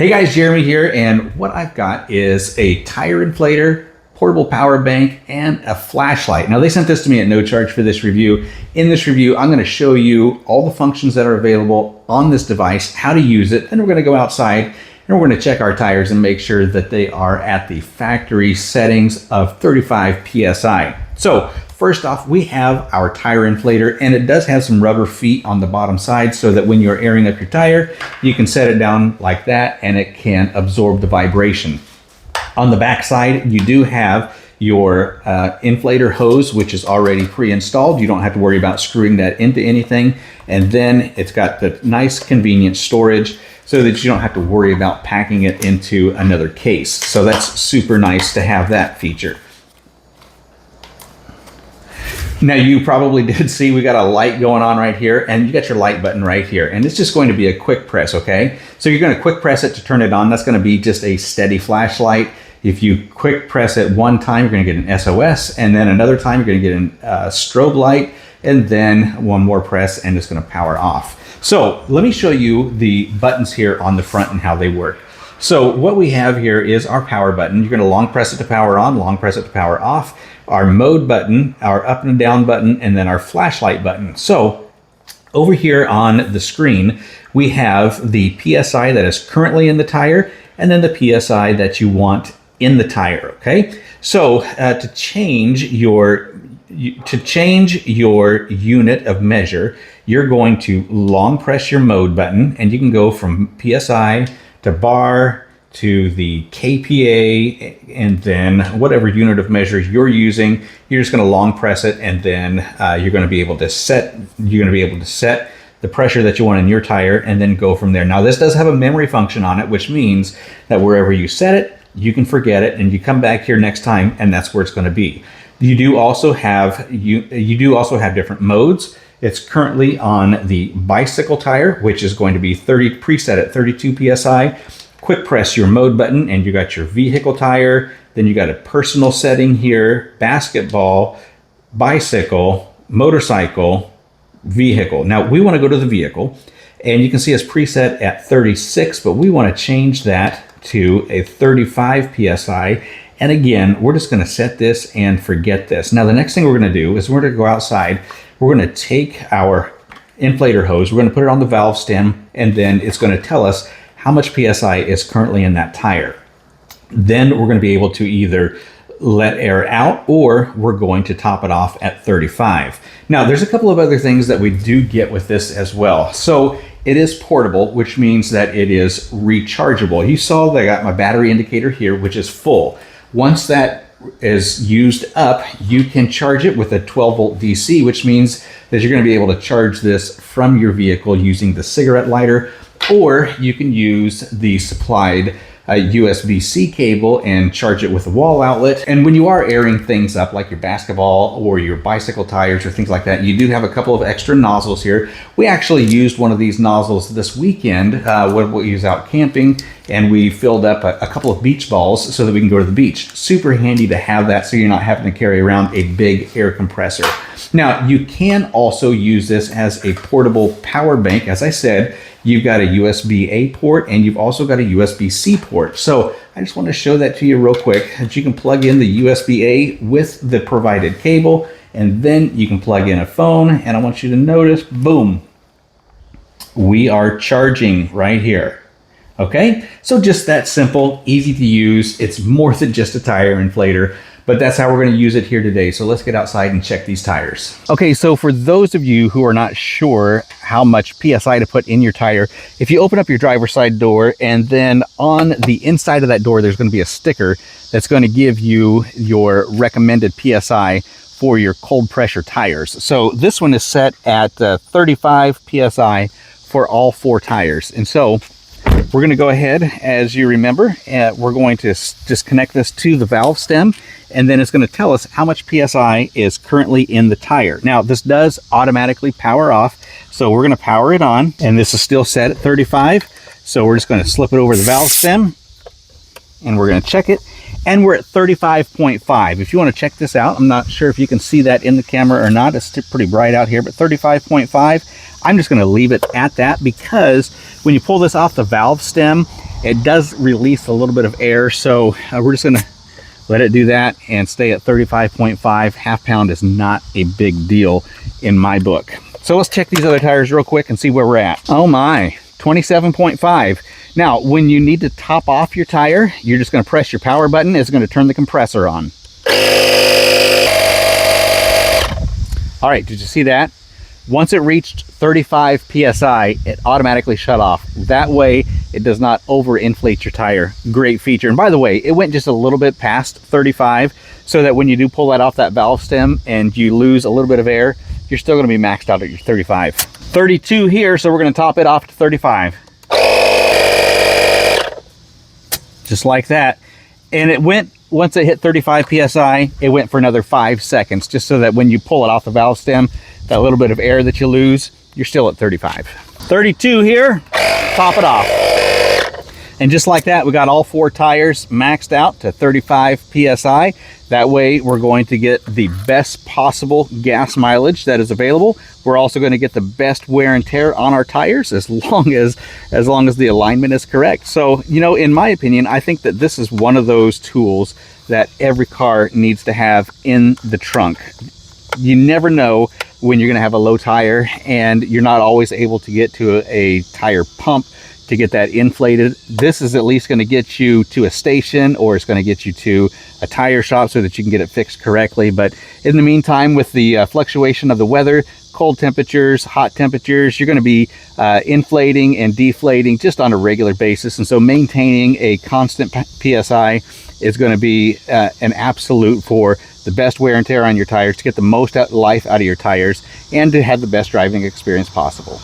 Hey guys, Jeremy here, and what I've got is a tire inflator, portable power bank, and a flashlight. Now they sent this to me at no charge for this review. In this review, I'm going to show you all the functions that are available on this device, how to use it, and we're going to go outside and we're going to check our tires and make sure that they are at the factory settings of 35 PSI. So first off, we have our tire inflator, and it does have some rubber feet on the bottom side so that when you're airing up your tire, you can set it down like that and it can absorb the vibration. On the back side, you do have your inflator hose, which is already pre-installed. You don't have to worry about screwing that into anything. And then it's got the nice convenient storage so that you don't have to worry about packing it into another case. So that's super nice to have that feature. Now you probably did see we got a light going on right here, and you got your light button right here, and it's just going to be a quick press, okay? So you're going to quick press it to turn it on. That's going to be just a steady flashlight. If you quick press it one time, you're going to get an SOS, and then another time you're going to get a strobe light, and then one more press and it's going to power off. So let me show you the buttons here on the front and how they work. So what we have here is our power button. You're going to long press it to power on, long press it to power off, our mode button, our up and down button, and then our flashlight button. So over here on the screen, we have the PSI that is currently in the tire, and then the PSI that you want in the tire, okay? So to change your unit of measure, you're going to long press your mode button, and you can go from PSI to bar to the KPA, and then whatever unit of measure you're using, you're just going to long press it, and then you're going to be able to set the pressure that you want in your tire, and then go from there. Now this does have a memory function on it, which means that wherever you set it, you can forget it, and you come back here next time, and that's where it's going to be. You do also have different modes. It's currently on the bicycle tire, which is going to be preset at 32 PSI. Quick press your mode button and you got your vehicle tire. Then you got a personal setting here, basketball, bicycle, motorcycle, vehicle. Now we want to go to the vehicle, and you can see it's preset at 36, but we want to change that to a 35 PSI. And again, we're just going to set this and forget this. Now the next thing we're going to do is we're going to go outside. We're going to take our inflator hose, we're going to put it on the valve stem, and then it's going to tell us how much PSI is currently in that tire. Then we're going to be able to either let air out, or we're going to top it off at 35. Now there's a couple of other things that we do get with this as well. So it is portable, which means that it is rechargeable. You saw that I got my battery indicator here, which is full. Once that is used up, you can charge it with a 12 volt DC, which means that you're going to be able to charge this from your vehicle using the cigarette lighter, or you can use the supplied USB-C cable and charge it with a wall outlet. And when you are airing things up like your basketball or your bicycle tires or things like that, you do have a couple of extra nozzles here. We actually used one of these nozzles this weekend when we was out camping, and we filled up a couple of beach balls so that we can go to the beach. Super handy to have that so you're not having to carry around a big air compressor. Now you can also use this as a portable power bank. As I said, you've got a USB-A port and you've also got a USB-C port. So I just want to show that to you real quick, that you can plug in the USB-A with the provided cable, and then you can plug in a phone. And I want you to notice, boom, we are charging right here. Okay, so just that simple, easy to use. It's more than just a tire inflator, but that's how we're going to use it here today. So let's get outside and check these tires. Okay, so for those of you who are not sure how much PSI to put in your tire, if you open up your driver's side door, and then on the inside of that door, there's going to be a sticker that's going to give you your recommended PSI for your cold pressure tires. So this one is set at 35 PSI for all 4 tires. And so we're going to go ahead, as you remember, we're going to just connect this to the valve stem, and then it's going to tell us how much PSI is currently in the tire. Now this does automatically power off, so we're going to power it on, and this is still set at 35. So we're just going to slip it over the valve stem, and we're going to check it, and we're at 35.5. If you want to check this out, I'm not sure if you can see that in the camera or not. It's pretty bright out here, but 35.5. I'm just going to leave it at that, because when you pull this off the valve stem, It does release a little bit of air, so we're just gonna let it do that and stay at 35.5. Half pound is not a big deal in my book. So let's check these other tires real quick and see where we're at. Oh my, 27.5. Now, when you need to top off your tire, you're just gonna press your power button. It's gonna turn the compressor on. All right, did you see that? Once it reached 35 PSI, it automatically shut off. That way, it does not overinflate your tire. Great feature. And by the way, it went just a little bit past 35, so that when you do pull that off that valve stem and you lose a little bit of air, you're still gonna be maxed out at your 35. 32 here, so we're gonna top it off to 35. Just like that. And it went, once it hit 35 PSI, it went for another 5 seconds, just so that when you pull it off the valve stem, that little bit of air that you lose, you're still at 35. 32 here, top it off. And just like that, we got all 4 tires maxed out to 35 PSI. That way we're going to get the best possible gas mileage that is available. We're also going to get the best wear and tear on our tires as long as the alignment is correct. So, you know, in my opinion, I think that this is one of those tools that every car needs to have in the trunk. You never know when you're going to have a low tire and you're not always able to get to a tire pump to get that inflated. This is at least going to get you to a station, or it's going to get you to a tire shop so that you can get it fixed correctly. But in the meantime, with the fluctuation of the weather, cold temperatures, hot temperatures, you're going to be inflating and deflating just on a regular basis. And so maintaining a constant PSI is going to be an absolute for the best wear and tear on your tires, to get the most life out of your tires and to have the best driving experience possible.